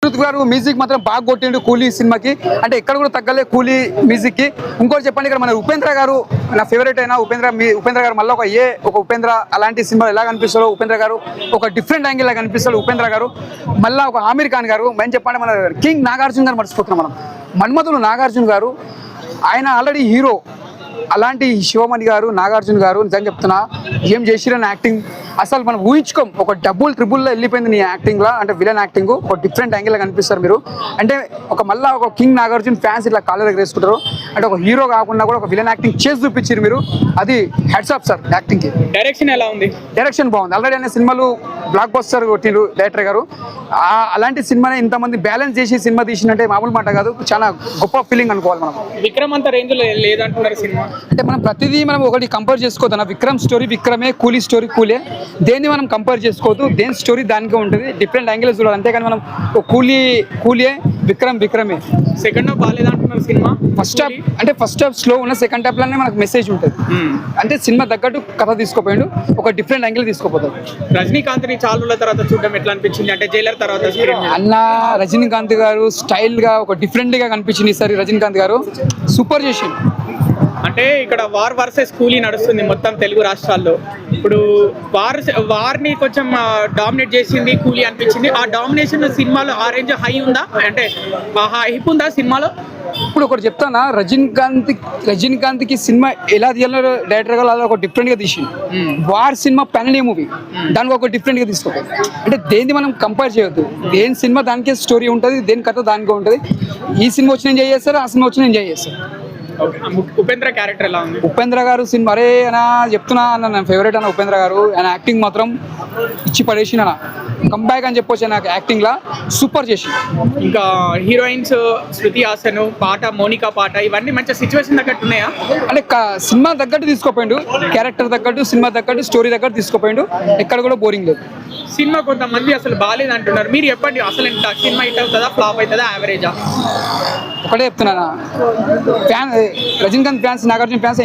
అనిరుద్ గారు మ్యూజిక్ మాత్రం బాగా కొట్టిండు కూలీ సినిమాకి, అంటే ఎక్కడ కూడా తగ్గలే కూలీ మ్యూజిక్ కి. ఇంకోటి చెప్పండి, ఇక్కడ మన ఉపేంద్ర గారు నా ఫేవరెట్ అయినా ఉపేంద్ర గారు మళ్ళీ ఒక ఉపేంద్ర అలాంటి సినిమా ఎలా కనిపిస్తారో ఉపేంద్ర గారు ఒక డిఫరెంట్ యాంగిల్ లా కనిపిస్తాడు ఉపేంద్ర గారు. మళ్ళీ ఒక ఆమీర్ ఖాన్ గారు, మేము చెప్పండి మన కింగ్ నాగార్జున గారు మర్చిపోతున్నాం మనం, మన్మధులు నాగార్జున గారు, ఆయన ఆల్రెడీ హీరో. అలాంటి శివమణి గారు, నాగార్జున గారు నిజంగా చెప్తున్నా ఏం చేసిరని యాక్టింగ్ అసలు మనం ఊహించుకోం. ఒక ట్రిబుల్లో వెళ్ళిపోయింది నీ యాక్టింగ్ లా, అంటే విలన్ యాక్టింగ్ ఒక డిఫరెంట్ యాంగిల్ లా కనిపిస్తారు మీరు. అంటే మళ్ళీ ఒక కింగ్ నాగార్జున ఫ్యాన్స్ ఇట్లా కాళ్ళ దగ్గర వేసుకుంటారు. అంటే ఒక హీరో కాకుండా కూడా ఒక విలన్ యాక్టింగ్ చేసి చూపించారు మీరు, అది హెడ్స్ ఆఫ్ సార్ యాక్టింగ్ కి. డైరెక్షన్ ఎలా ఉంది? డైరెక్షన్ బాగుంది. ఆల్రెడీ అనే సినిమాలు బ్లాక్ బస్టర్ కొట్టిరు డైరెక్టర్ గారు. అలాంటి సినిమాని ఇంతమంది బ్యాలెన్స్ చేసి సినిమా తీసినట్టే మామూలు మాట కాదు, చాలా గొప్ప ఫీలింగ్ అనుకోవాలి మనం. విక్రమ్ అంత రేంజ్ లో లేదంటున్నారు సినిమా. అంటే మనం ప్రతిదీ మనం ఒకటి కంపేర్ చేసుకోవద్దు. విక్రమ్ స్టోరీ విక్రమే, కూలీ స్టోరీ కూలే, దేన్ని మనం కంపేర్ చేసుకోవద్దు. దేని స్టోరీ దానికే ఉంటుంది, డిఫరెంట్ యాంగిల్స్ చూడాలి. అంతేకాని మనం కూలీయే, విక్రమే. సెకండ్ హాఫ్ బాగాలేదంటున్నారు సినిమా. ఫస్ట్ హాఫ్ స్లో ఉన్న, సెకండ్ హాఫ్ లోనే మనకు మెసేజ్ ఉంటుంది. అంటే సినిమా తగ్గట్టు కథ తీసుకోపోయాడు, ఒక డిఫరెంట్ యాంగిల్ తీసుకోపోతాడు. రజనీకాంత్ ని చాలా రోజుల తర్వాత చూడడం ఎట్లా అనిపించింది? అంటే జైలర్ తర్వాత అన్న రజనీకాంత్ గారు స్టైల్ గా ఒక డిఫరెంట్ గా కనిపించింది ఈసారి. రజనీకాంత్ గారు సూపర్ చేసిండు. అంటే ఇక్కడ వార్ వర్సెస్ కూలీ నడుస్తుంది మొత్తం తెలుగు రాష్ట్రాల్లో. ఇప్పుడు వార్ని కొంచెం డామినేట్ చేసింది కూలీ అనిపించింది. ఆ డామినేషన్ సినిమాలో ఆ రేంజ్ హై ఉందా, అంటే హైప్ ఉందా సినిమాలో? ఇప్పుడు ఒకటి చెప్తానా, రజనీకాంత్ కి సినిమా ఎలా తీయాలో డైరెక్టర్ గా ఒక డిఫరెంట్ గా తీసింది. వార్ సినిమా పెన్ మూవీ, దానికి ఒక డిఫరెంట్ గా తీసుకోవాలి. అంటే దేన్ని మనం కంపేర్ చేయొద్దు. దేని సినిమా దానికే స్టోరీ ఉంటుంది, దేని కథ దానికే ఉంటుంది. ఈ సినిమా వచ్చి ఎంజాయ్ చేస్తారు, ఆ సినిమా వచ్చి ఎంజాయ్ చేస్తారు. ఉపేంద్ర క్యారెక్టర్ ఎలా ఉంది? ఉపేంద్ర గారు సినిమా అరే అన్న చెప్తున్నా అన్న, నా ఫేవరెట్ అన్న ఉపేంద్ర గారు. ఆయన యాక్టింగ్ మాత్రం ఇచ్చి పడేసిన కంబ్యాక్ అని చెప్పొచ్చు. నాకు యాక్టింగ్ లా సూపర్ చేసి. ఇంకా హీరోయిన్స్ శృతి హాసన్ పాట, మోనికా పాట, ఇవన్నీ మంచి సిచ్యువేషన్ తగ్గట్టు ఉన్నాయా? అంటే సినిమా తగ్గట్టు తీసుకోపోయిండు, క్యారెక్టర్ తగ్గట్టు, సినిమా తగ్గట్టు, స్టోరీ తగ్గట్టు తీసుకోపోయిండు. ఎక్కడ కూడా బోరింగ్ లేదు. సినిమా కొంతమంది అసలు బాగాలేదు అంటున్నారు, మీరు చెప్పండి అసలు సినిమా హిట్ అవుతుందా, ఫ్లాప్ అవుతుందా, యావరేజా? ఒకటే చెప్తున్నా, రజనీకాంత్ ఫ్యాన్స్, నాగార్జున ఫ్యాన్స్